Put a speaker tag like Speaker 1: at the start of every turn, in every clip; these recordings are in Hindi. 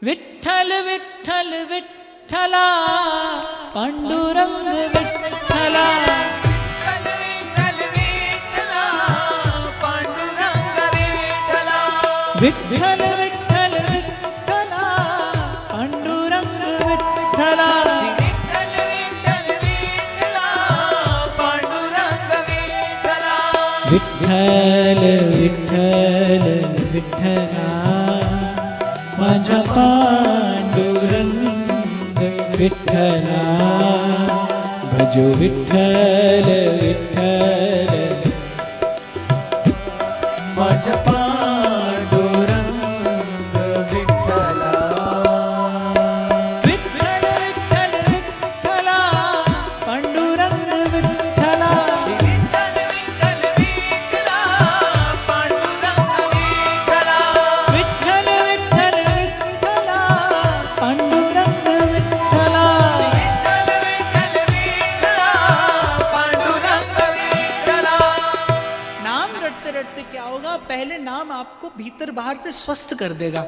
Speaker 1: विठ्ठल विठ्ठल विठ्ठला पांडुरंग विठ्ठला विठ्ठल विठ्ठल विठ्ठला पांडुरंग विठ्ठला विठ्ठल विठ्ठल विठ्ठला माझा पांडुरंग विठ्ठला भजो विठ्ठल विठ्ठल माझा पांडुरंग विठ्ठला विठ्ठल विठ्ठल विठ्ठला पांडुरंग विठ्ठला विठ्ठल विठ्ठल विठ्ठला पांडुरंग विठ्ठला विठ्ठल विठ्ठल विठ्ठला पांडुरंग विठ्ठला विठ्ठल विठ्ठल विठ्ठला पांडुरंग विठ्ठला। नाम रटते रटते क्या होगा, पहले नाम आपको भीतर बाहर से स्वस्थ कर देगा,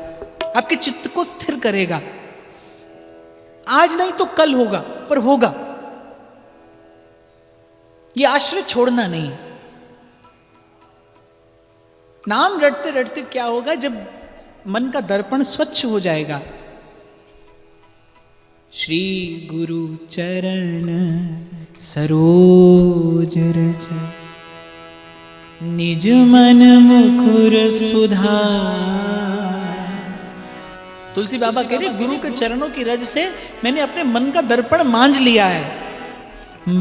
Speaker 1: आपके चित्त को स्थिर करेगा। आज नहीं तो कल होगा, पर होगा। ये आश्रय छोड़ना नहीं। नाम रटते रटते क्या होगा, जब मन का दर्पण स्वच्छ हो जाएगा। श्री गुरु चरण सरोज रज निज मन मुकुर सुधार। तुलसी बाबा कह रहे गुरु के चरणों की रज से मैंने अपने मन का दर्पण मांझ लिया है।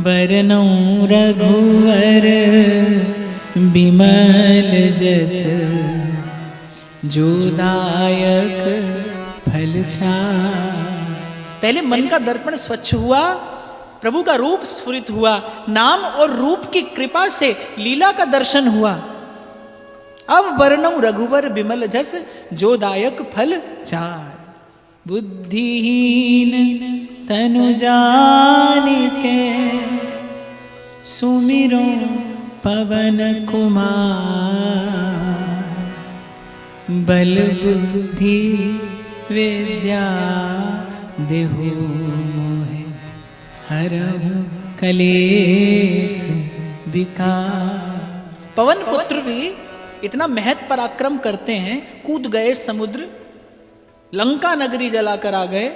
Speaker 1: बरनौ रघुवर बिमल जस जो दायक फल छाय। पहले मन का दर्पण स्वच्छ हुआ, प्रभु का रूप स्फुरित हुआ, नाम और रूप की कृपा से लीला का दर्शन हुआ। अब वर्णौ रघुवर बिमल जस जो दायक फल चार। बुद्धिहीन तनु जानिके सुमिरो पवन कुमार। बल बुद्धि विद्या देहु मोहे हरहु कलेश विकार। पवन पुत्र भी इतना महत पराक्रम करते हैं, कूद गए समुद्र, लंका नगरी जलाकर आ गए,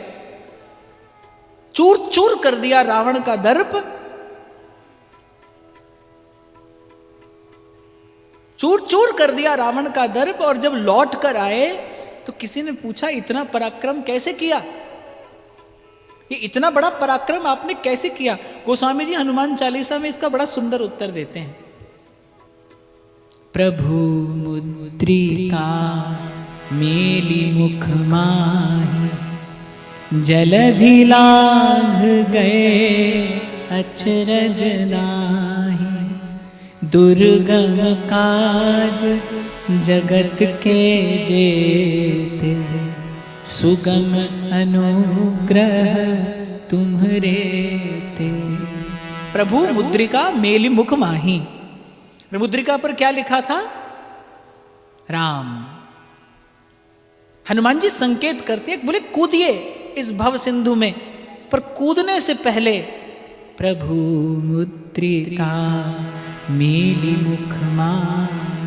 Speaker 1: चूर चूर कर दिया रावण का दर्प, चूर चूर कर दिया रावण का दर्प। और जब लौट कर आए तो किसी ने पूछा इतना पराक्रम कैसे किया, ये इतना बड़ा पराक्रम आपने कैसे किया। गोस्वामी जी हनुमान चालीसा में इसका बड़ा सुंदर उत्तर देते हैं। प्रभु मुद्रिका मेली मुख माहि जलधि लांघ गए अचरज नाहि। दुर्गम काज जगत के जेते सुगम अनुग्रह तुम्हरे ते। प्रभु मुद्रिका मेली मुख माही। मुद्रिका पर क्या लिखा था? राम। हनुमान जी संकेत करते बोले कूदिए इस भव सिंधु में, पर कूदने से पहले प्रभु मुद्रिका मेली मुख माही।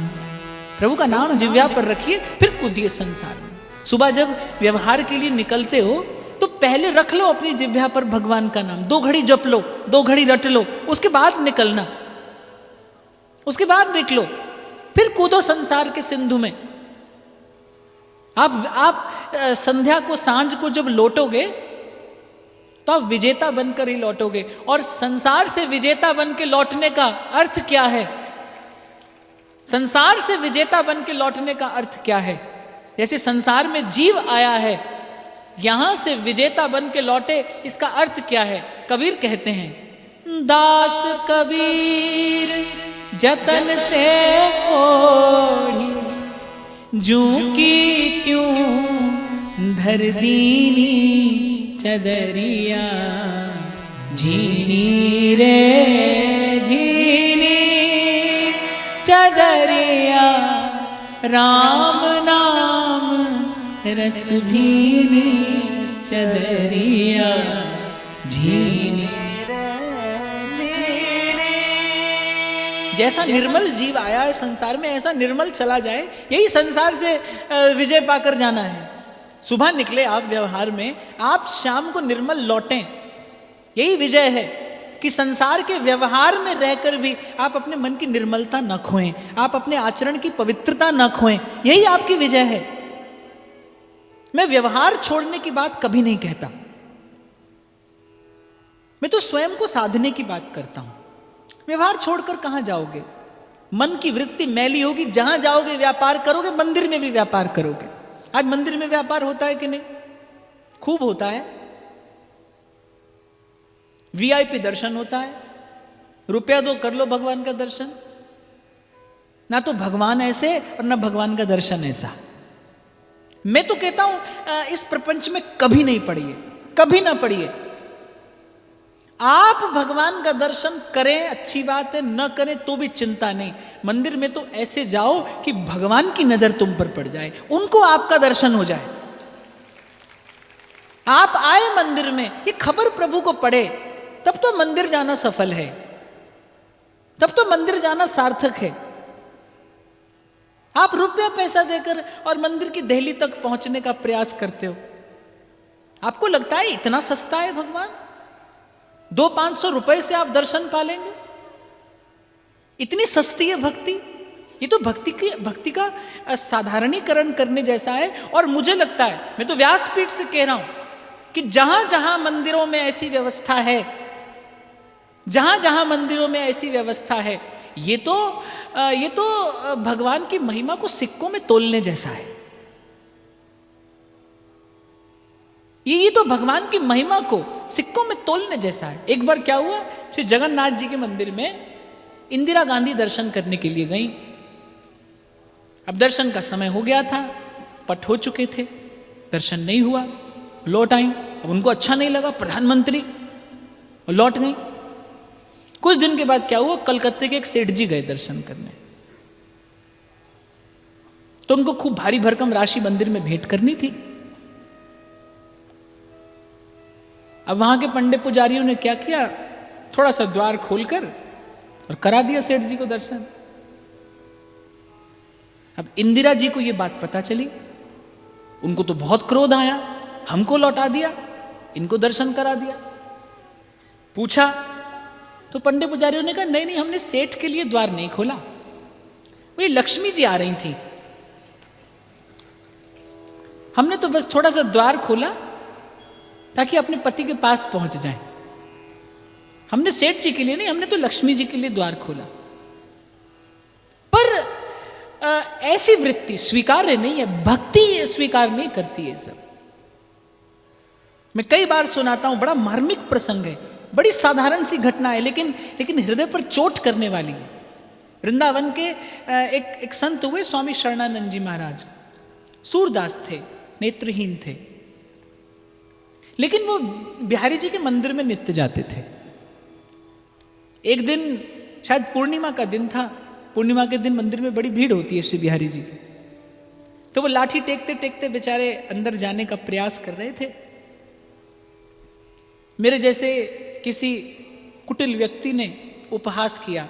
Speaker 1: प्रभु का नाम जिह्वा पर रखिए, फिर कूदिए संसार में। सुबह जब व्यवहार के लिए निकलते हो तो पहले रख लो अपनी जिह्वा पर भगवान का नाम, 2 घड़ी जप लो, 2 घड़ी रट लो, उसके बाद निकलना, उसके बाद निकलो, फिर कूदो संसार के सिंधु में। आप संध्या को, सांझ को जब लौटोगे तो आप विजेता बनकर ही लौटोगे। और संसार से विजेता बन के लौटने का अर्थ क्या है? संसार से विजेता बन के लौटने का अर्थ क्या है? जैसे संसार में जीव आया है, यहां से विजेता बन के लौटे, इसका अर्थ क्या है? कबीर कहते हैं दास कबीर जतन से ओढ़ी जू की त्यों धर दीनी चदरिया। झीनी रे झीनी चदरिया राम नाम रस भीने चदरिया झीने। जैसा निर्मल जीव आया है संसार में, ऐसा निर्मल चला जाए, यही संसार से विजय पाकर जाना है। सुबह निकले आप व्यवहार में, आप शाम को निर्मल लौटें, यही विजय है कि संसार के व्यवहार में रहकर भी आप अपने मन की निर्मलता न खोएं, आप अपने आचरण की पवित्रता न खोएं, यही आपकी विजय है। मैं व्यवहार छोड़ने की बात कभी नहीं कहता, मैं तो स्वयं को साधने की बात करता हूं। व्यवहार छोड़कर कहां जाओगे? मन की वृत्ति मैली होगी, जहां जाओगे व्यापार करोगे, मंदिर में भी व्यापार करोगे। आज मंदिर में व्यापार होता है कि नहीं? खूब होता है। वीआईपी दर्शन होता है, रुपया दो कर लो भगवान का दर्शन। ना तो भगवान ऐसे और ना भगवान का दर्शन ऐसा। मैं तो कहता हूं इस प्रपंच में कभी नहीं पड़िए, कभी ना पड़िए। आप भगवान का दर्शन करें अच्छी बात है, न करें तो भी चिंता नहीं। मंदिर में तो ऐसे जाओ कि भगवान की नजर तुम पर पड़ जाए, उनको आपका दर्शन हो जाए। आप आए मंदिर में, ये खबर प्रभु को पड़े, तब तो मंदिर जाना सफल है, तब तो मंदिर जाना सार्थक है। आप रुपया पैसा देकर और मंदिर की देहली तक पहुंचने का प्रयास करते हो। आपको लगता है इतना सस्ता है भगवान? 200-500 रुपए से आप दर्शन पा लेंगे? इतनी सस्ती है भक्ति? ये तो भक्ति का साधारणीकरण करने जैसा है। और मुझे लगता है, मैं तो व्यासपीठ से कह रहा हूं कि जहां जहां मंदिरों में ऐसी व्यवस्था है, जहां जहां मंदिरों में ऐसी व्यवस्था है, ये तो भगवान की महिमा को सिक्कों में तोलने जैसा है। ये तो भगवान की महिमा को सिक्कों में तोलने जैसा है। एक बार क्या हुआ, श्री जगन्नाथ जी के मंदिर में इंदिरा गांधी दर्शन करने के लिए गई। अब दर्शन का समय हो गया था, पट हो चुके थे, दर्शन नहीं हुआ, लौट आई। अब उनको अच्छा नहीं लगा, प्रधानमंत्री, और लौट गई। कुछ दिन के बाद क्या हुआ, कलकत्ते के एक सेठ जी गए दर्शन करने, तो उनको खूब भारी भरकम राशि मंदिर में भेंट करनी थी। अब वहां के पंडित पुजारियों ने क्या किया, थोड़ा सा द्वार खोलकर और करा दिया सेठ जी को दर्शन। अब इंदिरा जी को यह बात पता चली, उनको तो बहुत क्रोध आया, हमको लौटा दिया, इनको दर्शन करा दिया। पूछा तो पंडित पुजारियों ने कहा नहीं नहीं, हमने सेठ के लिए द्वार नहीं खोला, बोले लक्ष्मी जी आ रही थी, हमने तो बस थोड़ा सा द्वार खोला ताकि अपने पति के पास पहुंच जाए। हमने सेठ जी के लिए नहीं, हमने तो लक्ष्मी जी के लिए द्वार खोला। पर ऐसी वृत्ति स्वीकार्य नहीं है, भक्ति स्वीकार नहीं करती है सब। मैं कई बार सुनाता हूं, बड़ा मार्मिक प्रसंग है, बड़ी साधारण सी घटना है, लेकिन हृदय पर चोट करने वाली है। वृंदावन के एक संत हुए स्वामी शरणानंद जी महाराज, सूरदास थे, नेत्रहीन थे, लेकिन वो बिहारी जी के मंदिर में नित्य जाते थे। एक दिन शायद पूर्णिमा का दिन था, पूर्णिमा के दिन मंदिर में बड़ी भीड़ होती है श्री बिहारी जी की, तो वो लाठी टेकते टेकते बेचारे अंदर जाने का प्रयास कर रहे थे। मेरे जैसे किसी कुटिल व्यक्ति ने उपहास किया,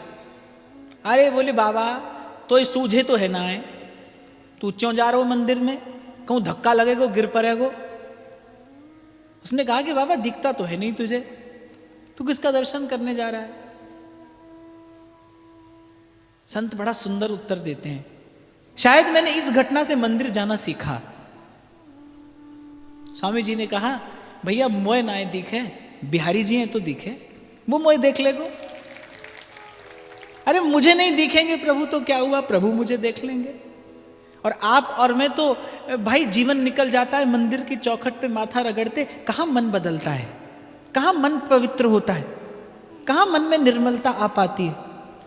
Speaker 1: अरे बोले बाबा तो सूझे तो है ना है, तू क्यों जा रहा हो मंदिर में, कहूं धक्का लगेगा गिर पड़ेगा। उसने कहा कि बाबा दिखता तो है नहीं तुझे, तू किसका दर्शन करने जा रहा है। संत बड़ा सुंदर उत्तर देते हैं, शायद मैंने इस घटना से मंदिर जाना सीखा। स्वामी जी ने कहा भैया मोए ना दिखे, बिहारी जी हैं तो दिखे, वो मोए देख ले गो। अरे मुझे नहीं दिखेंगे प्रभु तो क्या हुआ, प्रभु मुझे देख लेंगे। और आप और मैं तो भाई जीवन निकल जाता है मंदिर की चौखट पे माथा रगड़ते, कहां मन बदलता है, कहां मन पवित्र होता है, कहां मन में निर्मलता आ पाती है।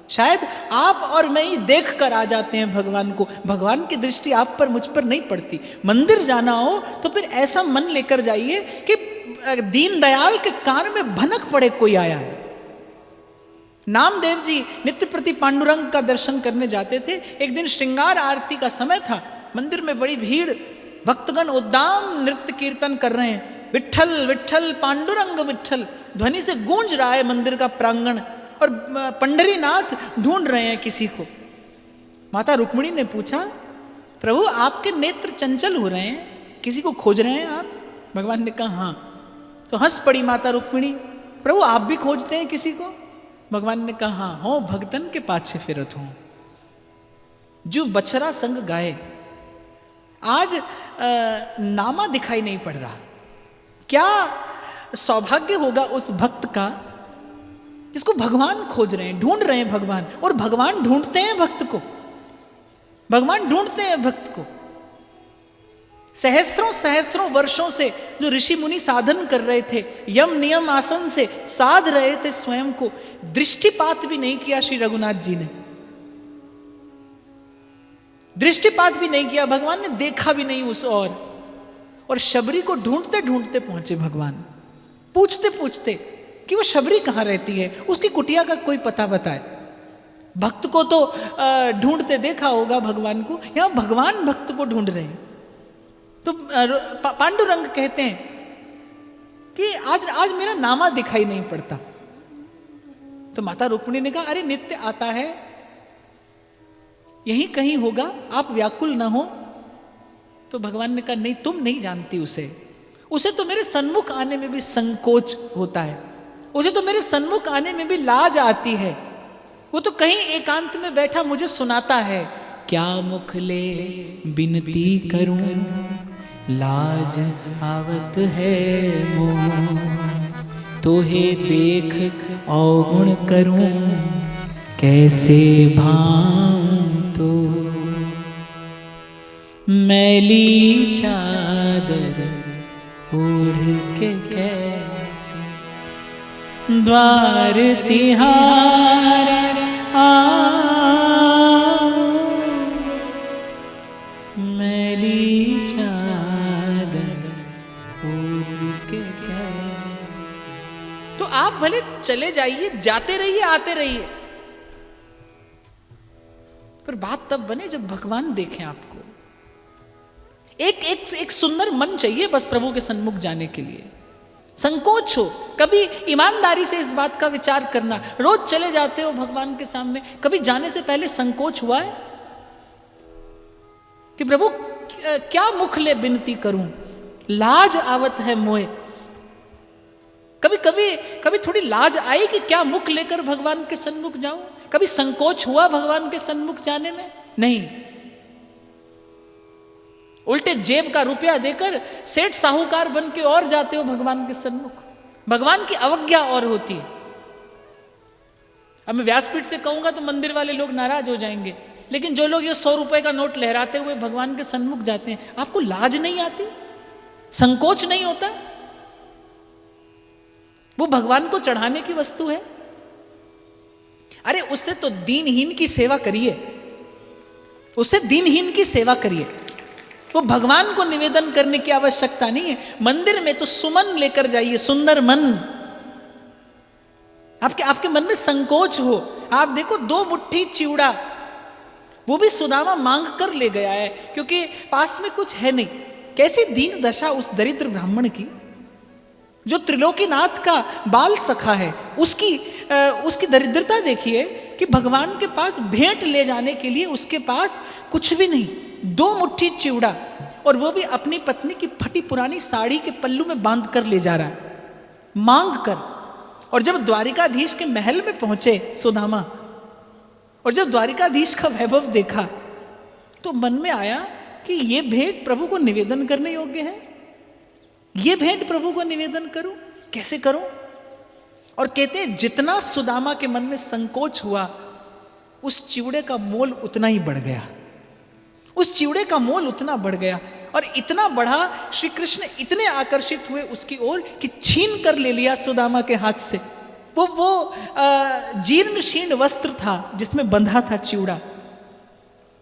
Speaker 1: शायद आप और मैं ही देख कर आ जाते हैं भगवान को, भगवान की दृष्टि आप पर मुझ पर नहीं पड़ती। मंदिर जाना हो तो फिर ऐसा मन लेकर जाइए कि दीनदयाल के कान में भनक पड़े कोई आया है। नामदेव जी नित्य प्रति पांडुरंग का दर्शन करने जाते थे। एक दिन श्रृंगार आरती का समय था, मंदिर में बड़ी भीड़, भक्तगण उद्दाम नृत्य कीर्तन कर रहे हैं, विट्ठल विट्ठल पांडुरंग विट्ठल ध्वनि से गूंज रहा है मंदिर का प्रांगण, और पंढरीनाथ ढूंढ रहे हैं किसी को। माता रुक्मिणी ने पूछा, प्रभु आपके नेत्र चंचल हो रहे हैं, किसी को खोज रहे हैं आप? भगवान ने कहा हाँ। तो हंस पड़ी माता रुक्मिणी, प्रभु आप भी खोजते हैं किसी को? भगवान ने कहा हाँ, हो भगतन के पाछे फिरत हूं, जो बछरा संग गाए। आज नामा दिखाई नहीं पड़ रहा। क्या सौभाग्य होगा उस भक्त का जिसको भगवान खोज रहे हैं, ढूंढ रहे हैं भगवान, और भगवान ढूंढते हैं भक्त को, भगवान ढूंढते हैं भक्त को। सहस्रों सहस्रों वर्षों से जो ऋषि मुनि साधन कर रहे थे, यम नियम आसन से साध रहे थे स्वयं को, दृष्टिपात भी नहीं किया श्री रघुनाथ जी ने, दृष्टिपात भी नहीं किया, भगवान ने देखा भी नहीं उस और शबरी को ढूंढते ढूंढते पहुंचे भगवान, पूछते पूछते कि वो शबरी कहाँ रहती है, उसकी कुटिया का कोई पता बताए। भक्त को तो ढूंढते देखा होगा भगवान को, यहां भगवान भक्त को ढूंढ रहे हैं। तो पांडुरंग कहते हैं कि आज मेरा नामा दिखाई नहीं पड़ता। तो माता रुक्मिणी ने कहा, अरे नित्य आता है, यहीं कहीं होगा, आप व्याकुल ना हो। तो भगवान ने कहा नहीं, तुम नहीं जानती उसे तो मेरे सन्मुख आने में भी संकोच होता है, उसे तो मेरे सन्मुख आने में भी लाज आती है। वो तो कहीं एकांत में बैठा मुझे सुनाता है, क्या मुख ले बिनती करूं, लाज आवत है मोह, तोहे देख अवगुण करूं, कैसे भाऊं तो, मैली चादर ओढ़ के कैसे द्वार तिहार मैली चादर ओढ़ के कैसे। तो आप भले चले जाइए, जाते रहिए, आते रहिए, पर बात तब बने जब भगवान देखें आपको। एक सुंदर मन चाहिए बस प्रभु के सन्मुख जाने के लिए। संकोच हो, कभी ईमानदारी से इस बात का विचार करना। रोज चले जाते हो भगवान के सामने, कभी जाने से पहले संकोच हुआ है कि प्रभु क्या मुख ले बिनती करूं, लाज आवत है मोए। कभी थोड़ी लाज आई कि क्या मुख लेकर भगवान के सन्मुख जाऊं? कभी संकोच हुआ भगवान के सन्मुख जाने में? नहीं। उल्टे जेब का रुपया देकर सेठ साहूकार बन के और जाते हो भगवान के सन्मुख। भगवान की अवज्ञा और होती है। अब मैं व्यासपीठ से कहूंगा तो मंदिर वाले लोग नाराज हो जाएंगे, लेकिन जो लोग ये 100 रुपए का नोट लहराते हुए भगवान के सन्मुख जाते हैं, आपको लाज नहीं आती? संकोच नहीं होता? वो भगवान को चढ़ाने की वस्तु है। अरे उससे तो दीनहीन की सेवा करिए, उससे दीनहीन की सेवा करिए। वो भगवान को निवेदन करने की आवश्यकता नहीं है। मंदिर में तो सुमन लेकर जाइए, सुंदर मन। आपके मन में संकोच हो, आप देखो 2 मुट्ठी चिवड़ा, वो भी सुदामा मांग कर ले गया है क्योंकि पास में कुछ है नहीं। कैसी दीन दशा उस दरिद्र ब्राह्मण की, जो त्रिलोकीनाथ का बाल सखा है, उसकी दरिद्रता देखिए कि भगवान के पास भेंट ले जाने के लिए उसके पास कुछ भी नहीं। 2 मुट्ठी चिवड़ा, और वो भी अपनी पत्नी की फटी पुरानी साड़ी के पल्लू में बांध कर ले जा रहा है, मांग कर। और जब द्वारिकाधीश के महल में पहुंचे सुदामा, और जब द्वारिकाधीश का वैभव देखा, तो मन में आया कि ये भेंट प्रभु को निवेदन करने योग्य है। ये भेंट प्रभु को निवेदन करूं, कैसे करूं? और कहते हैं जितना सुदामा के मन में संकोच हुआ, उस चिवड़े का मोल उतना ही बढ़ गया। उस चिवड़े का मोल उतना बढ़ गया, और इतना बढ़ा, श्री कृष्ण इतने आकर्षित हुए उसकी ओर कि छीन कर ले लिया सुदामा के हाथ से। वो जीर्ण शीर्ण वस्त्र था जिसमें बंधा था चिवड़ा,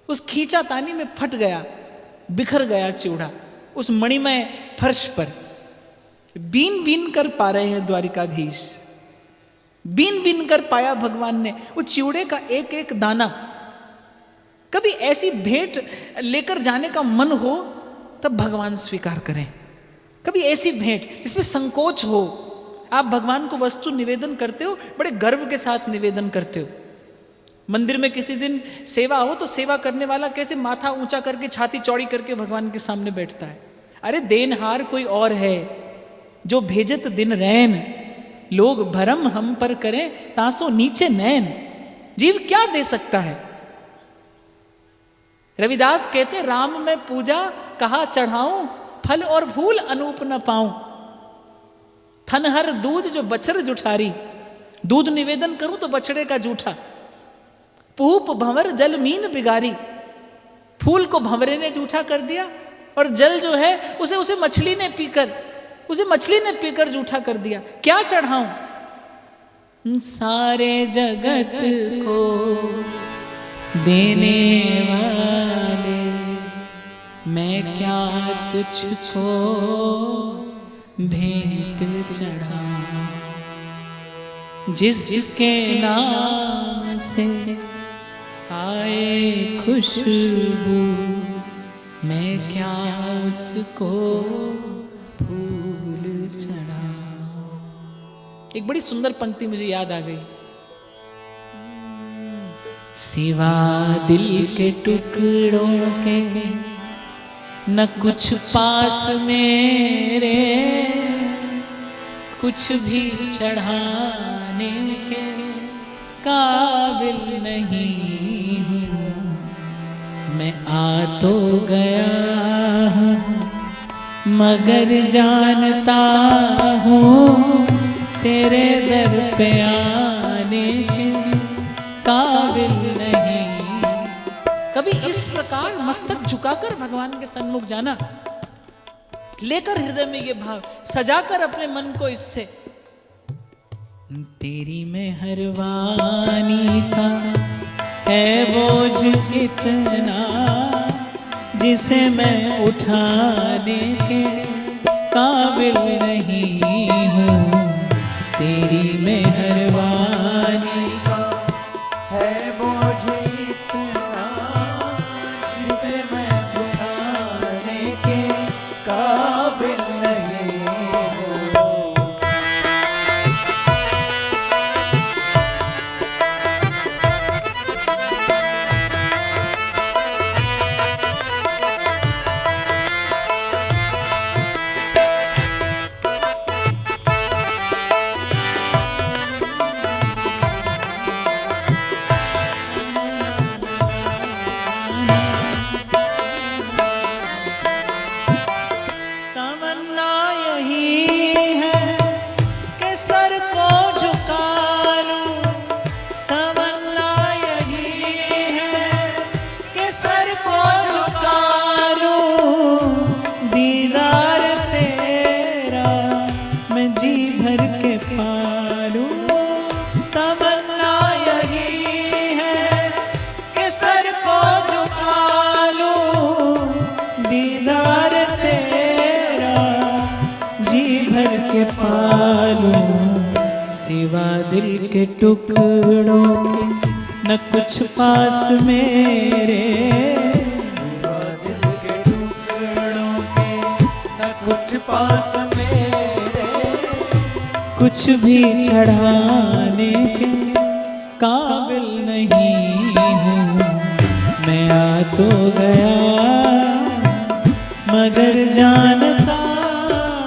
Speaker 1: उस खींचा तानी में फट गया, बिखर गया चिवड़ा उस मणिमय फर्श पर। बीन बीन कर पा रहे हैं द्वारिकाधीश, बीन बीन कर पाया भगवान ने वो चिवड़े का एक एक दाना। कभी ऐसी भेंट लेकर जाने का मन हो तब भगवान स्वीकार करें। कभी ऐसी भेंट इसमें संकोच हो, आप भगवान को वस्तु निवेदन करते हो, बड़े गर्व के साथ निवेदन करते हो। मंदिर में किसी दिन सेवा हो तो सेवा करने वाला कैसे माथा ऊंचा करके छाती चौड़ी करके भगवान के सामने बैठता है। अरे देनहार कोई और है, जो भेजत दिन रैन, लोग भरम हम पर करें तासो नीचे नैन। जीव क्या दे सकता है? रविदास कहते राम में पूजा कहा चढ़ाऊं, फल और फूल अनूप न पाऊं। थनहर दूध जो बछर जुठारी, दूध निवेदन करूं तो बछड़े का जूठा। पूप भंवर जल मीन बिगारी, फूल को भंवरे ने जूठा कर दिया और जल जो है उसे मछली ने पीकर जूठा कर दिया। क्या चढ़ाऊं? सारे जगत को देने वाले, मैं क्या तुझको भेंट चढ़ाऊं? जिसके नाम से आए खुशबू, मैं क्या उसको फूल चढ़ाऊं? एक बड़ी सुंदर पंक्ति मुझे याद आ गई। सिवा दिल के टुकड़ों के न कुछ पास मेरे, कुछ भी चढ़ाने के काबिल नहीं हूँ। मैं आ तो गया हूँ मगर जानता हूँ तेरे दर पे आने के काबिल नहीं। कभी इस प्रकार मस्तक झुकाकर भगवान के सन्मुख जाना, लेकर हृदय में ये भाव, सजाकर अपने मन को इससे, तेरी मेहरबानी का है बोझ इतना, जिसे मैं उठाने के काबिल नहीं हूँ। तेरी मेहरबानी का है बोझ इतना, जिसे मैं उठाने के काबिल नहीं हूँ। सिवा दिल के टुकड़ों के न कुछ पास मेरे, सिवा दिल के टुकड़ों के न कुछ पास मेरे, कुछ भी चढ़ाने के काबिल नहीं हूँ। मैं आ तो गया मगर जानता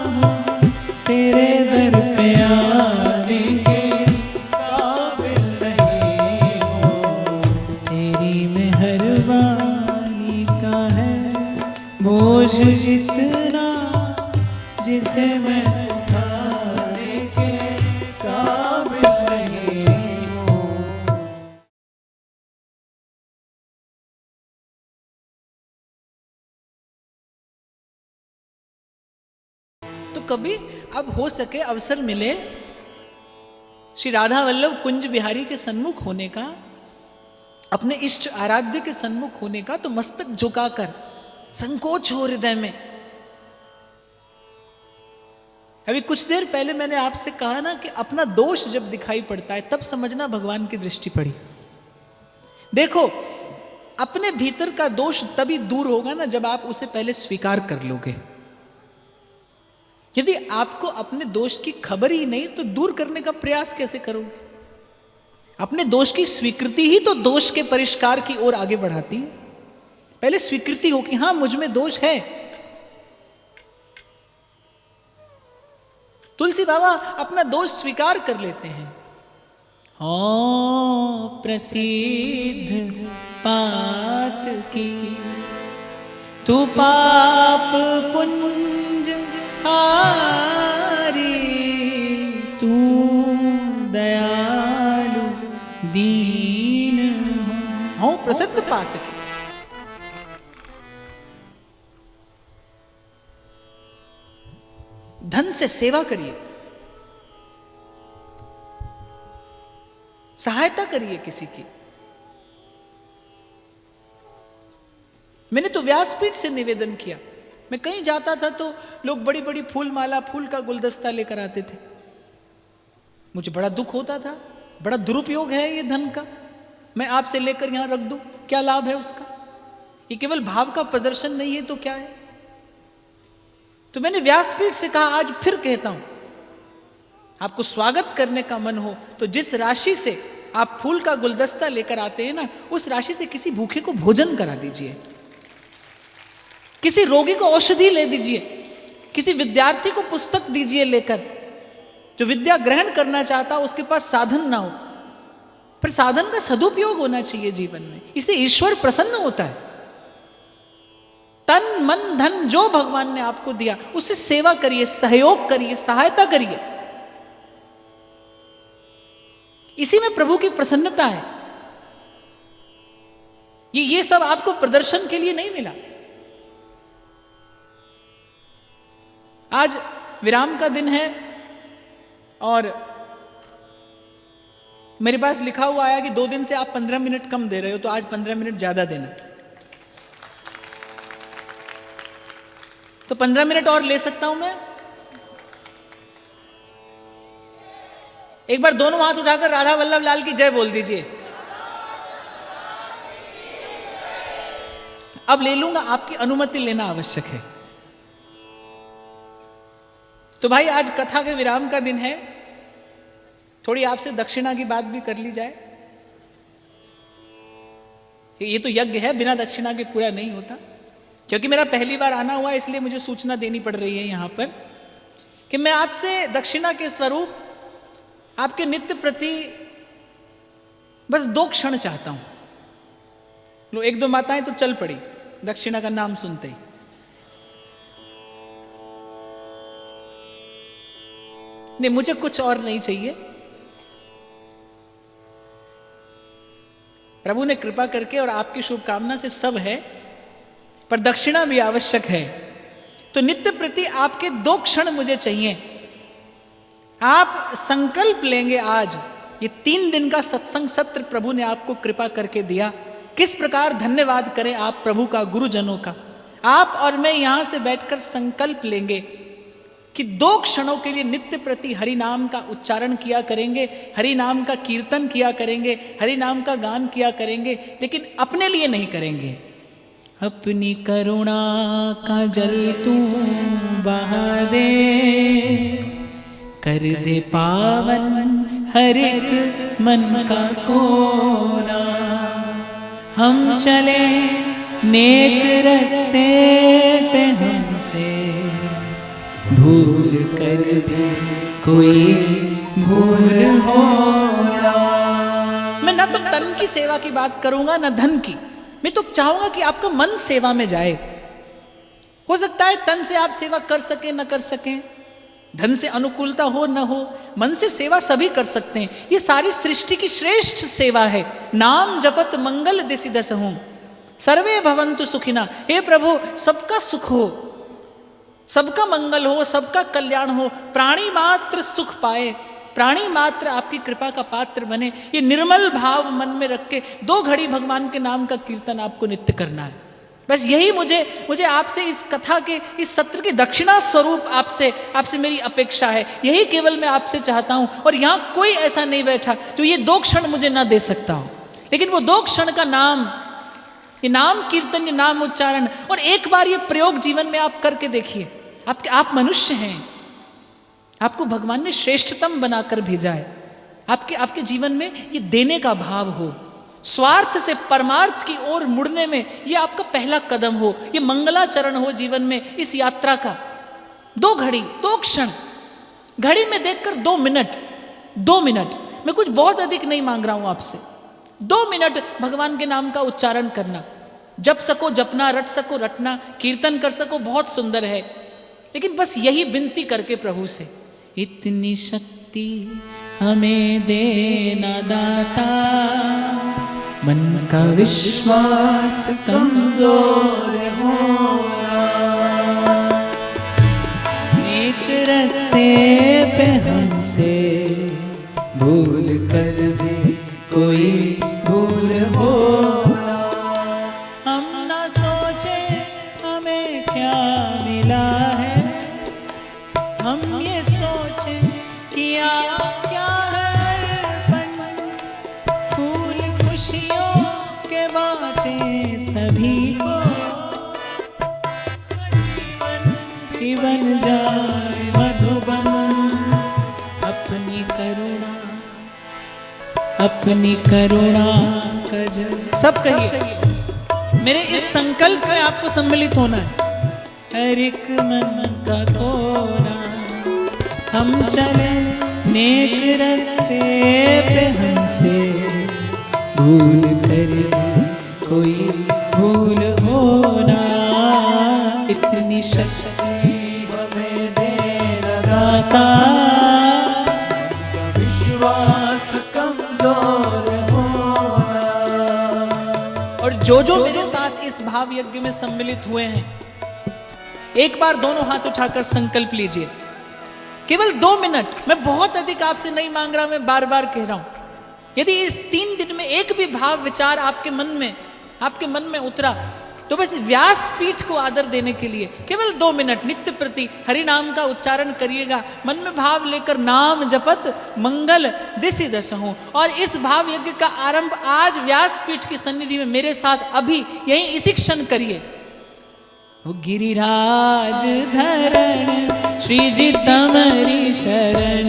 Speaker 1: हूँ तेरे दर पे आने के काबिल नहीं हूँ। तेरी मेहरबानी का है बोझ इतना, जिसे मैं उठाने के काबिल नहीं हूँ। तो कभी अब हो सके अवसर मिले श्री राधा वल्लभ कुंज बिहारी के सन्मुख होने का, अपने इष्ट आराध्य के सन्मुख होने का, तो मस्तक झुकाकर, संकोच हो हृदय में। अभी कुछ देर पहले मैंने आपसे कहा ना कि अपना दोष जब दिखाई पड़ता है तब समझना भगवान की दृष्टि पड़ी। देखो अपने भीतर का दोष तभी दूर होगा ना जब आप उसे पहले स्वीकार कर लोगे। यदि आपको अपने दोष की खबर ही नहीं तो दूर करने का प्रयास कैसे करोगे? अपने दोष की स्वीकृति ही तो दोष के परिष्कार की ओर आगे बढ़ाती है। पहले स्वीकृति हो कि हां मुझ में दोष है। तुलसी बाबा अपना दोष स्वीकार कर लेते हैं। हो प्रसिद्ध पात की तू पाप पुंज हारी, तू दयालु दीन हो प्रसिद्ध पात की। धन से सेवा करिए, सहायता करिए किसी की। मैंने तो व्यासपीठ से निवेदन किया। मैं कहीं जाता था तो लोग बड़ी बड़ी फूल माला, फूल का गुलदस्ता लेकर आते थे। मुझे बड़ा दुख होता था, बड़ा दुरुपयोग है ये धन का। मैं आपसे लेकर यहां रख दूं, क्या लाभ है उसका? ये केवल भाव का प्रदर्शन नहीं है तो क्या है? तो मैंने व्यासपीठ से कहा, आज फिर कहता हूं, आपको स्वागत करने का मन हो तो जिस राशि से आप फूल का गुलदस्ता लेकर आते हैं ना, उस राशि से किसी भूखे को भोजन करा दीजिए, किसी रोगी को औषधि ले दीजिए, किसी विद्यार्थी को पुस्तक दीजिए लेकर। जो विद्या ग्रहण करना चाहता हो उसके पास साधन ना हो, पर साधन का सदुपयोग होना चाहिए जीवन में। इससे ईश्वर प्रसन्न होता है। तन मन धन जो भगवान ने आपको दिया उससे सेवा करिए, सहयोग करिए, सहायता करिए। इसी में प्रभु की प्रसन्नता है। ये सब आपको प्रदर्शन के लिए नहीं मिला। आज विराम का दिन है और मेरे पास लिखा हुआ आया कि 2 दिन से आप 15 मिनट कम दे रहे हो, तो आज 15 मिनट ज्यादा देना। तो 15 मिनट और ले सकता हूं मैं? एक बार दोनों हाथ उठाकर राधा वल्लभ लाल की जय बोल दीजिए। अब ले लूंगा, आपकी अनुमति लेना आवश्यक है। तो भाई आज कथा के विराम का दिन है, थोड़ी आपसे दक्षिणा की बात भी कर ली जाए। ये तो यज्ञ है, बिना दक्षिणा के पूरा नहीं होता। क्योंकि मेरा पहली बार आना हुआ इसलिए मुझे सूचना देनी पड़ रही है यहां पर कि मैं आपसे दक्षिणा के स्वरूप आपके नित्य प्रति बस 2 क्षण चाहता हूं। लो 1-2 माताएं तो चल पड़ी दक्षिणा का नाम सुनते ही। नहीं, मुझे कुछ और नहीं चाहिए। प्रभु ने कृपा करके और आपकी शुभकामना से सब है, पर दक्षिणा भी आवश्यक है। तो नित्य प्रति आपके 2 क्षण मुझे चाहिए। आप संकल्प लेंगे, आज ये 3 दिन का सत्संग सत्र प्रभु ने आपको कृपा करके दिया। किस प्रकार धन्यवाद करें आप प्रभु का, गुरुजनों का। आप और मैं यहां से बैठकर संकल्प लेंगे कि 2 क्षणों के लिए नित्य प्रति हरि नाम का उच्चारण किया करेंगे, हरि नाम का कीर्तन किया करेंगे, हरि नाम का गान किया करेंगे, लेकिन अपने लिए नहीं करेंगे। अपनी करुणा का जल तू बहा दे, कर दे पावन हर एक मन का कोना। हम चले नेक रस्ते पे, हमसे भूल कर भी कोई भूल हो ना। मैं ना तो तन की सेवा की बात करूंगा ना धन की। मैं तो चाहूंगा कि आपका मन सेवा में जाए। हो सकता है तन से आप सेवा कर सके न कर सकें, धन से अनुकूलता हो न हो, मन से सेवा सभी कर सकते हैं। ये सारी सृष्टि की श्रेष्ठ सेवा है। नाम जपत मंगल दिसि दसहूं, सर्वे भवन्तु सुखिना। हे प्रभु, सबका सुख हो, सबका मंगल हो, सबका कल्याण हो, प्राणी मात्र सुख पाए, प्राणी मात्र आपकी कृपा का पात्र बने। ये निर्मल भाव मन में रख के 2 घड़ी भगवान के नाम का कीर्तन आपको नित्य करना है। बस यही मुझे आपसे इस कथा के, इस सत्र के दक्षिणा स्वरूप आपसे मेरी अपेक्षा है। यही केवल मैं आपसे चाहता हूं। और यहां कोई ऐसा नहीं बैठा जो ये 2 क्षण मुझे ना दे सकता हो, लेकिन वो 2 क्षण का नाम ये नाम कीर्तन, ये नाम उच्चारण, और एक बार ये प्रयोग जीवन में आप करके देखिए। आप मनुष्य हैं, आपको भगवान ने श्रेष्ठतम बनाकर भेजा है। आपके जीवन में ये देने का भाव हो, स्वार्थ से परमार्थ की ओर मुड़ने में ये आपका पहला कदम हो, ये मंगलाचरण हो जीवन में इस यात्रा का। 2 घड़ी, 2 क्षण, घड़ी में देखकर 2 मिनट, मैं कुछ बहुत अधिक नहीं मांग रहा हूं आपसे। 2 मिनट भगवान के नाम का उच्चारण करना, जप सको जपना, रट सको रटना, कीर्तन कर सको, बहुत सुंदर है। लेकिन बस यही विनती करके प्रभु से, इतनी शक्ति हमें देना दाता, मन का विश्वास कमजोर हो, एक रास्ते पे हमसे भूल कर भी कोई भूल हो, हम ना सोचे हमें क्या मिला है, हम ये सोचे किया क्या है अर्पण, फूल खुशियों के बाटे सभी को, जीवन बन जाए मधुबन, अपनी करुणा का जल। सब कहिए, मेरे इस संकल्प में आपको सम्मिलित होना है। हर एक मन का कोना, हम चले नेक रास्ते पे, हमसे भूल कर कोई भूल होना, इतनी शक्ति हमें देना दाता, विश्वास कमजोर होना। और जो मेरे साथ इस भाव यज्ञ में सम्मिलित हुए हैं, एक बार दोनों हाथ उठाकर संकल्प लीजिए, केवल 2 मिनट, मैं बहुत अधिक आपसे नहीं मांग रहा, मैं बार बार कह रहा हूं। यदि इस 3 दिन में एक भी भाव विचार आपके मन में उतरा, तो बस व्यासपीठ को आदर देने के लिए केवल 2 मिनट नित्य प्रति हरि नाम का उच्चारण करिएगा, मन में भाव लेकर नाम जपत मंगल दिसि दसहु। और इस भाव यज्ञ का आरंभ आज व्यासपीठ की सन्निधि में मेरे साथ अभी यहीं इसी क्षण करिए। गिरिराज धरण श्री जी तमरी शरण,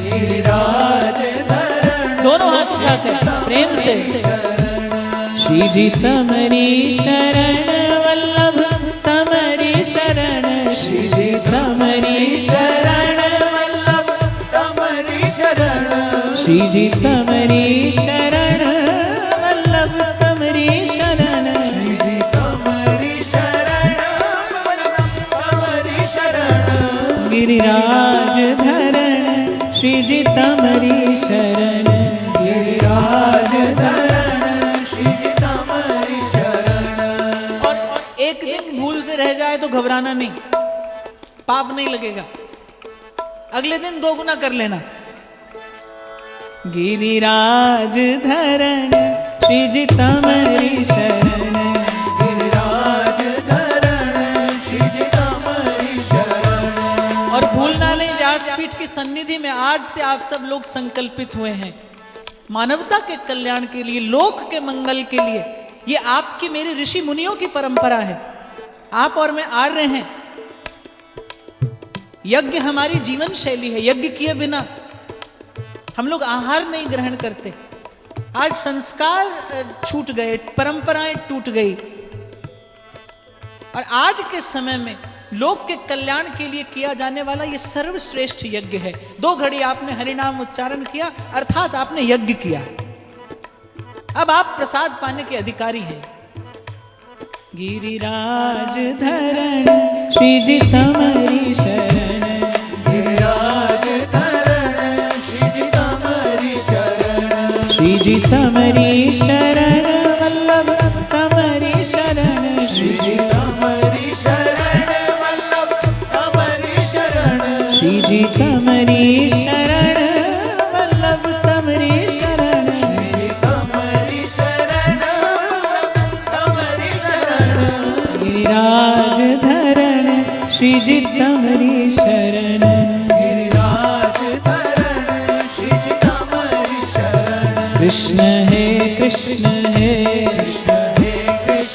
Speaker 1: गिरिराज धरण, दोनों हाथ उठाते प्रेम से, श्री जी तमरी शरण वल्लभ तमरी शरण, श्री जी तमरी शरण वल्लभ तमरी शरण, श्री जी तमरी शरण वल्लभ तमरी शरण, श्री जी तमरी शरण वल्लभ तमरी शरण, गिरिराज धरण श्री जी तमरी शरण, गिरिराज धरण। एक दिन भूल से रह जाए तो घबराना नहीं, पाप नहीं लगेगा, अगले दिन 2 गुना कर लेना। गिरिराज धरण श्री जी तमरी शरण, गिरिराज धरण श्री जी तमरी शरण। और भूलना नहीं, व्यासपीठ की सन्निधि में आज से आप सब लोग संकल्पित हुए हैं मानवता के कल्याण के लिए, लोक के मंगल के लिए। ये आपकी मेरी ऋषि मुनियों की परंपरा है, आप और मैं आर्य हैं। यज्ञ हमारी जीवन शैली है, यज्ञ किए बिना हम लोग आहार नहीं ग्रहण करते। आज संस्कार छूट गए, परंपराएं टूट गई, और आज के समय में लोक के कल्याण के लिए किया जाने वाला ये सर्वश्रेष्ठ यज्ञ है। 2 घड़ी आपने हरिनाम उच्चारण किया, अर्थात आपने यज्ञ किया। अब आप प्रसाद पाने के अधिकारी हैं। गिरिराज धरण श्री जी तमरी शरण, गिरिराज धरण श्री जी तमरी शरण, श्री जी तमरी शरण वल्लभ तमरी शरण, श्री जी तमरी शरण वल्लभ तमरी शरण, श्री जी तमरी शरण वल्लभ तमरी शरण, गिरिराज धरण श्री जी तमरी शरण, गिरिराज धरण श्री जी तमरी शरण। कृष्ण है कृष्ण है कृष्ण है कृष्ण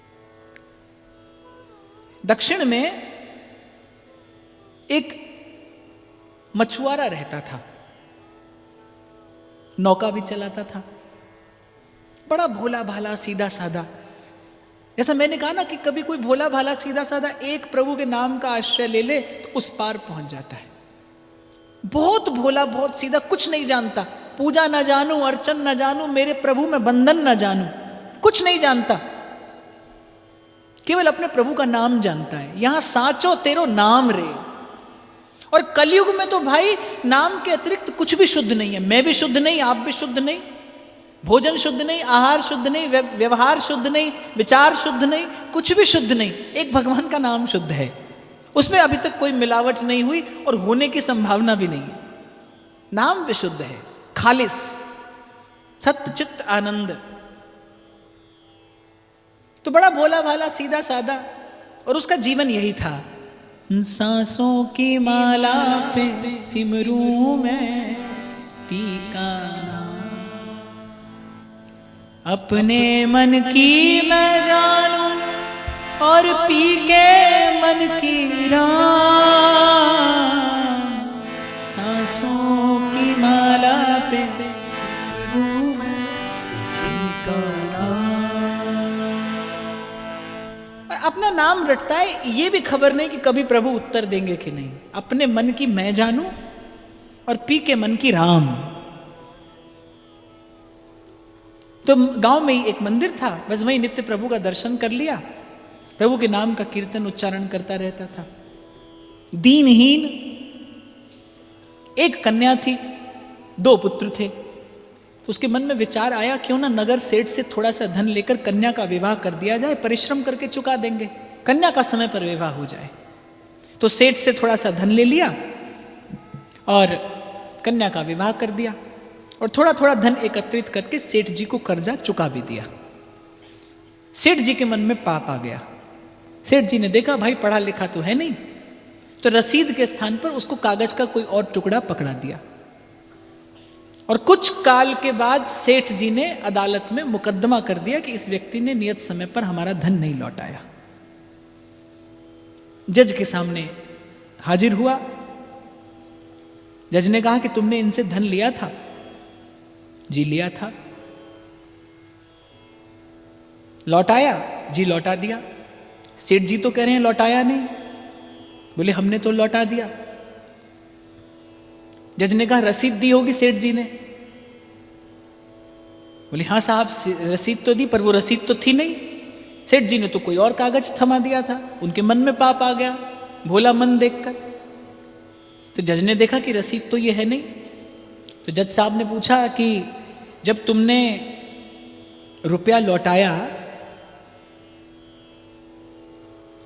Speaker 1: दक्षिण में एक मछुआरा रहता था, नौका भी चलाता था, बड़ा भोला भाला सीधा साधा। जैसा मैंने कहा ना कि कभी कोई भोला भाला सीधा साधा एक प्रभु के नाम का आश्रय ले ले तो उस पार पहुंच जाता है। बहुत भोला, बहुत सीधा, कुछ नहीं जानता, पूजा न जानू, अर्चन न जानू, मेरे प्रभु में बंधन न जानू, कुछ नहीं जानता, केवल अपने प्रभु का नाम जानता है। यहां साचो तेरो नाम रे। और कलयुग में तो भाई नाम के अतिरिक्त कुछ भी शुद्ध नहीं है। मैं भी शुद्ध नहीं, आप भी शुद्ध नहीं, भोजन शुद्ध नहीं, आहार शुद्ध नहीं, व्यवहार शुद्ध नहीं, विचार शुद्ध नहीं, कुछ भी शुद्ध नहीं। एक भगवान का नाम शुद्ध है, उसमें अभी तक कोई मिलावट नहीं हुई और होने की संभावना भी नहीं है। नाम विशुद्ध है, खालिस, सत्य चित्त आनंद। तो बड़ा भोला भाला सीधा साधा, और उसका जीवन यही था। सांसों की माला पे सिमरूं मैं पी का नाम, अपने मन की मैं जानूं और पी के मन की राम। सांसों की माला पे सिमरूं मैं पी का नाम। अपना नाम रटता है, ये भी खबर नहीं कि कभी प्रभु उत्तर देंगे कि नहीं। अपने मन की मैं जानूं और पी के मन की राम। तो गांव में ही एक मंदिर था, बस वही नित्य प्रभु का दर्शन कर लिया, प्रभु के नाम का कीर्तन उच्चारण करता रहता था। दीनहीन, एक कन्या थी, 2 पुत्र थे। तो उसके मन में विचार आया, क्यों ना नगर सेठ से थोड़ा सा धन लेकर कन्या का विवाह कर दिया जाए, परिश्रम करके चुका देंगे, कन्या का समय पर विवाह हो जाए। तो सेठ से थोड़ा सा धन ले लिया और कन्या का विवाह कर दिया, और थोड़ा थोड़ा धन एकत्रित करके सेठ जी को कर्जा चुका भी दिया। सेठ जी के मन में पाप आ गया। सेठ जी ने देखा भाई पढ़ा लिखा तो है नहीं, तो रसीद के स्थान पर उसको कागज का कोई और टुकड़ा पकड़ा दिया। और कुछ काल के बाद सेठ जी ने अदालत में मुकदमा कर दिया कि इस व्यक्ति ने नियत समय पर हमारा धन नहीं लौटाया। जज के सामने हाजिर हुआ। जज ने कहा कि तुमने इनसे धन लिया था? जी लिया था। लौटाया? जी लौटा दिया। सेठ जी तो कह रहे हैं लौटाया नहीं। बोले हमने तो लौटा दिया। जज ने कहा रसीद दी होगी सेठ जी ने? बोले हाँ साहब रसीद तो दी, पर वो रसीद तो थी नहीं। सेठ जी ने तो कोई और कागज थमा दिया था। उनके मन में पाप आ गया, भोला मन देखकर। तो जज ने देखा कि रसीद तो ये है नहीं। तो जज साहब ने पूछा कि जब तुमने रुपया लौटाया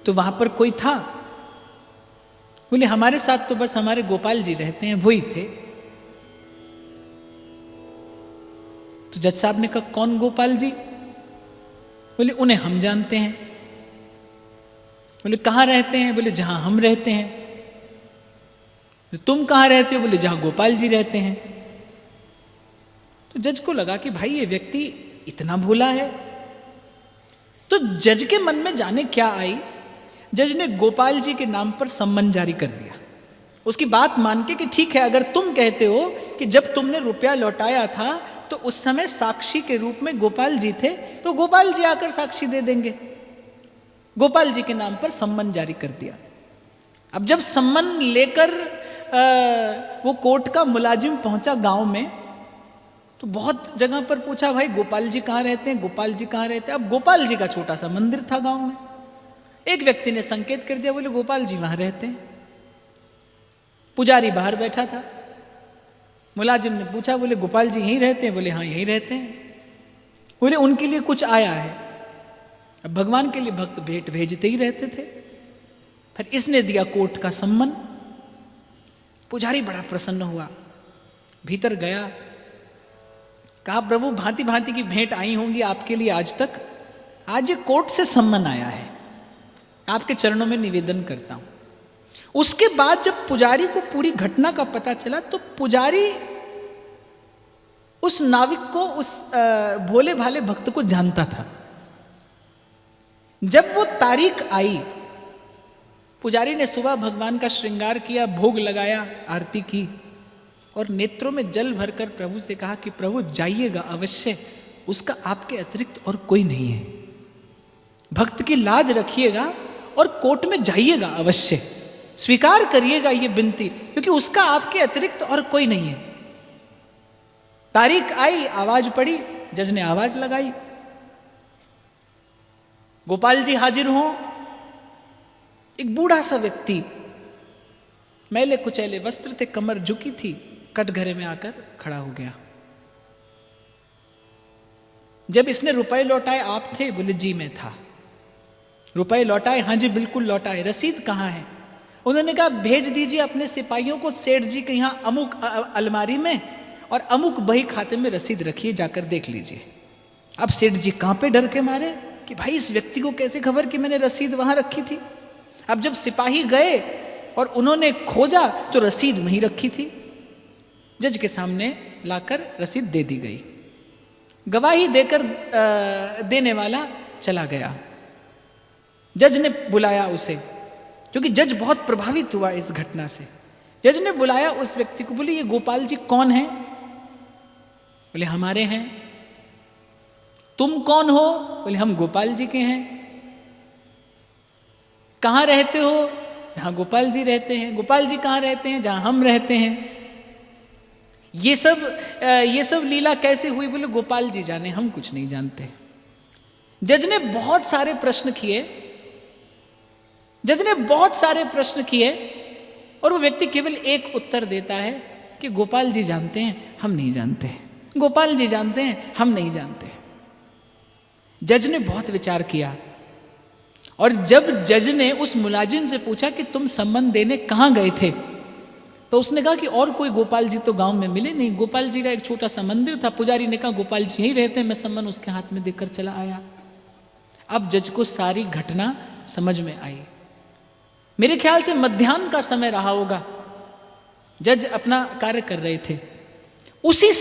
Speaker 1: तो वहां पर कोई था? बोले हमारे साथ तो बस हमारे गोपाल जी रहते हैं, वही थे। तो जज साहब ने कहा कौन गोपाल जी? बोले उन्हें हम जानते हैं। बोले कहाँ रहते हैं? बोले जहां हम रहते हैं। तुम कहाँ रहते हो? बोले जहां गोपाल जी रहते हैं। तो जज को लगा कि भाई ये व्यक्ति इतना भोला है। तो जज के मन में जाने क्या आई, जज ने गोपाल जी के नाम पर सम्मन जारी कर दिया। उसकी बात मान के कि ठीक है, अगर तुम कहते हो कि जब तुमने रुपया लौटाया था तो उस समय साक्षी के रूप में गोपाल जी थे, तो गोपाल जी आकर साक्षी दे देंगे। गोपाल जी के नाम पर सम्मन जारी कर दिया। अब जब सम्मन लेकर वो कोर्ट का मुलाजिम पहुंचा गांव में, तो बहुत जगह पर पूछा भाई गोपाल जी कहाँ रहते हैं, गोपाल जी कहाँ रहते हैं। अब गोपाल जी का छोटा सा मंदिर था गांव में। एक व्यक्ति ने संकेत कर दिया, बोले गोपाल जी वहां रहते हैं। पुजारी बाहर बैठा था। मुलाजिम ने पूछा, बोले गोपाल जी यहीं रहते हैं? बोले हाँ यहीं रहते हैं। बोले उनके लिए कुछ आया है? अब भगवान के लिए भक्त भेंट भेजते ही रहते थे। फिर इसने दिया कोर्ट का सम्मन। पुजारी बड़ा प्रसन्न हुआ, भीतर गया, कहा प्रभु भांति भांति की भेंट आई होंगी आपके लिए आज तक, आज ये कोर्ट से सम्मन आया है, आपके चरणों में निवेदन करता हूं। उसके बाद जब पुजारी को पूरी घटना का पता चला, तो पुजारी उस नाविक को, उस भोले भाले भक्त को जानता था। जब वो तारीख आई पुजारी ने सुबह भगवान का श्रृंगार किया, भोग लगाया, आरती की और नेत्रों में जल भरकर प्रभु से कहा कि प्रभु जाइएगा अवश्य, उसका आपके अतिरिक्त और कोई नहीं है। भक्त की लाज रखिएगा और कोर्ट में जाइएगा अवश्य, स्वीकार करिएगा ये विनती, क्योंकि उसका आपके अतिरिक्त और कोई नहीं है। तारीख आई, आवाज पड़ी, जज ने आवाज लगाई, गोपाल जी हाजिर हों। एक बूढ़ा सा व्यक्ति, मैले कुचैले वस्त्र थे, कमर झुकी थी, कटघरे में आकर खड़ा हो गया। जब इसने रुपए लौटाए, आप थे? बोले जी मैं था। रुपए लौटाए? हाँ जी बिल्कुल लौटाए। रसीद कहाँ है? उन्होंने कहा भेज दीजिए अपने सिपाहियों को, सेठ जी के यहाँ अमुक अलमारी में और अमुक बही खाते में रसीद रखिए, जाकर देख लीजिए। अब सेठ जी कांपे डर के मारे कि भाई इस व्यक्ति को कैसे खबर कि मैंने रसीद वहां रखी थी। अब जब सिपाही गए और उन्होंने खोजा तो रसीद वहीं रखी थी। जज के सामने लाकर रसीद दे दी गई। गवाही देकर देने वाला चला गया। जज ने बुलाया उसे, क्योंकि जज बहुत प्रभावित हुआ इस घटना से। जज ने बुलाया उस व्यक्ति को, बोले ये गोपाल जी कौन है? बोले हमारे हैं। तुम कौन हो? बोले हम गोपाल जी के हैं। कहाँ रहते हो? जहां गोपाल जी रहते हैं। गोपाल जी कहाँ रहते हैं? जहां हम रहते हैं। ये सब लीला कैसे हुई? बोले गोपाल जी जाने, हम कुछ नहीं जानते। जज ने बहुत सारे प्रश्न किए और वो व्यक्ति केवल एक उत्तर देता है कि गोपाल जी जानते हैं, हम नहीं जानते। गोपाल जी जानते हैं, हम नहीं जानते। जज ने बहुत विचार किया और जब जज ने उस मुलाजिम से पूछा कि तुम सम्मन देने कहाँ गए थे, तो उसने कहा कि और कोई गोपाल जी तो गांव में मिले नहीं। गोपाल जी का एक छोटा सा मंदिर था। पुजारी ने कहा गोपाल जी यहीं रहते हैं, मैं सम्मन उसके हाथ में देकर चला आया। अब जज को सारी घटना समझ में आई। मेरे ख्याल से मध्याह्न का समय रहा होगा। जज अपना कार्य कर रहे थे। उसी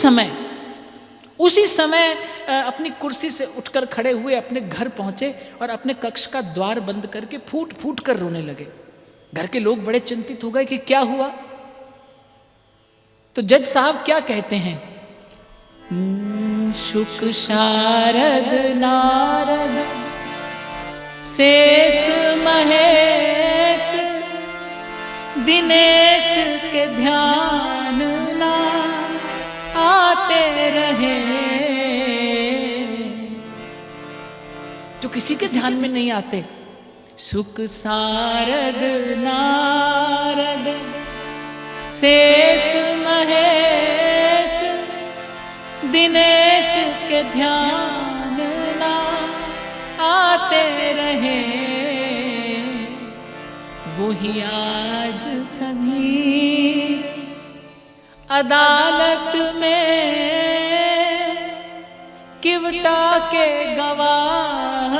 Speaker 1: समय अपनी कुर्सी से उठकर खड़े हुए अपने घर पहुंचे और अपने कक्ष का द्वार बंद करके फूट फूट कर रोने लगे। घर के लोग बड़े चिंतित हो गए कि क्या हुआ। तो जज साहब क्या कहते हैं? शुक शारद नारद शेष महेश दिनेश के ध्यान ना आते रहे। जो किसी के ध्यान में नहीं आते। सुख शारद नारद शेष महेश दिनेश के ध्यान ना आते रहे। वही आज कभी अदालत में किवटा के गवाह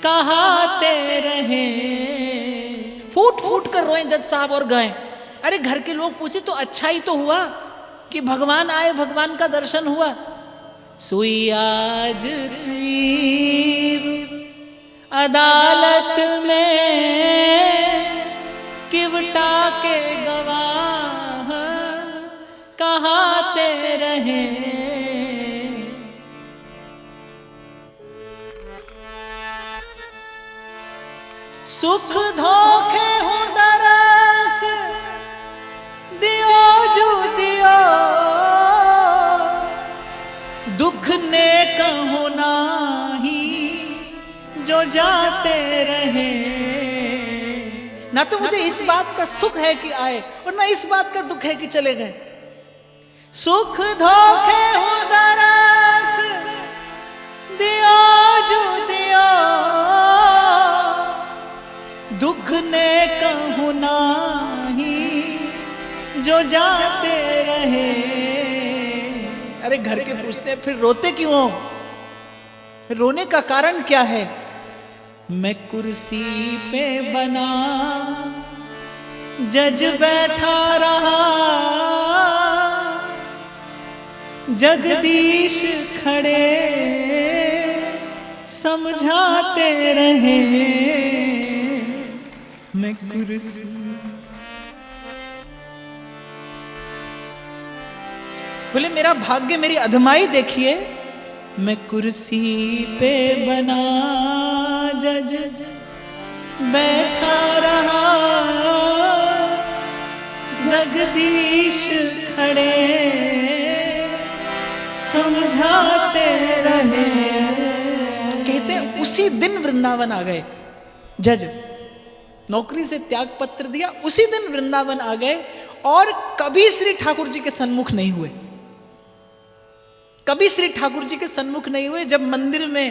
Speaker 1: कहाते रहे। फूट फूट कर रोए जज साहब और गए। अरे घर के लोग पूछे तो अच्छा ही तो हुआ कि भगवान आए, भगवान का दर्शन हुआ। सुई आज अदालत में किवटा के गवाह कहाते रहे। सुख धोखे हूँ दरस दियो जो दियो, दुख ने कहो नाही जो जाते रहे। ना तो मुझे इस बात का सुख है कि आए और ना इस बात का दुख है कि चले गए। सुख धोखे हो दरस दियो जो दियो, दुख ने कहूँ नाही जो जाते रहे। अरे घर के पूछते फिर रोते क्यों? रोने का कारण क्या है? मैं कुर्सी पे बना जज बैठा रहा, जगदीश खड़े समझाते रहे। मैं कुर्सी। बोले मेरा भाग्य, मेरी अधमाई देखिए, मैं कुर्सी पे बना जज बैठा रहा, जगदीश खड़े समझाते रहे। कहते हैं उसी दिन वृंदावन आ गए जज, नौकरी से त्याग पत्र दिया, उसी दिन वृंदावन आ गए और कभी श्री ठाकुर जी के सन्मुख नहीं हुए, कभी श्री ठाकुर जी के सन्मुख नहीं हुए। जब मंदिर में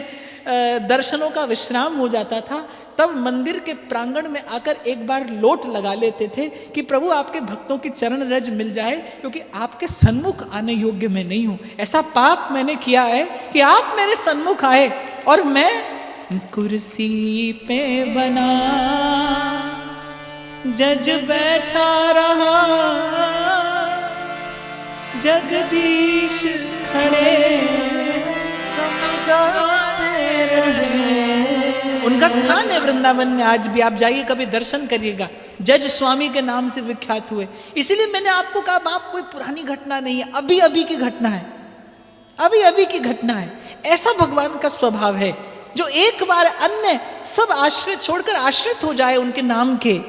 Speaker 1: दर्शनों का विश्राम हो जाता था तब मंदिर के प्रांगण में आकर एक बार लोट लगा लेते थे कि प्रभु आपके भक्तों की चरण रज मिल जाए, क्योंकि आपके सन्मुख आने योग्य मैं नहीं हूं। ऐसा पाप मैंने किया है कि आप मेरे सन्मुख आए और मैं कुर्सी पे बना जज बैठा रहा, जगदीश खड़े समझाते रहे। उनका स्थान है वृंदावन में, आज भी आप जाइए कभी दर्शन करिएगा। जज स्वामी के नाम से विख्यात हुए। इसीलिए मैंने आपको कहा बाप कोई पुरानी घटना नहीं है, अभी अभी की घटना है, अभी अभी की घटना है। ऐसा भगवान का स्वभाव है जो एक बार अन्य सब आश्रय छोड़कर आश्रित हो जाए उनके नाम के,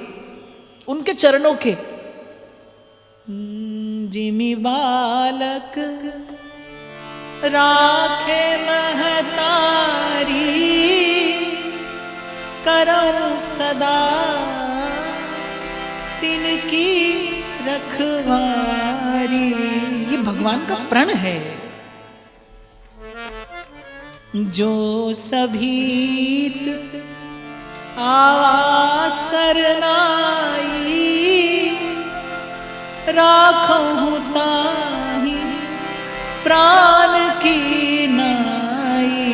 Speaker 1: उनके चरणों के। जिमी बालक राखे महतारी, करम सदा तिनकी रखवारी। ये भगवान का प्रण है। जो सभीत आवा सरनाई, राखहु ताहि प्राण की नाई।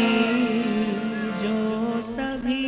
Speaker 1: जो सभी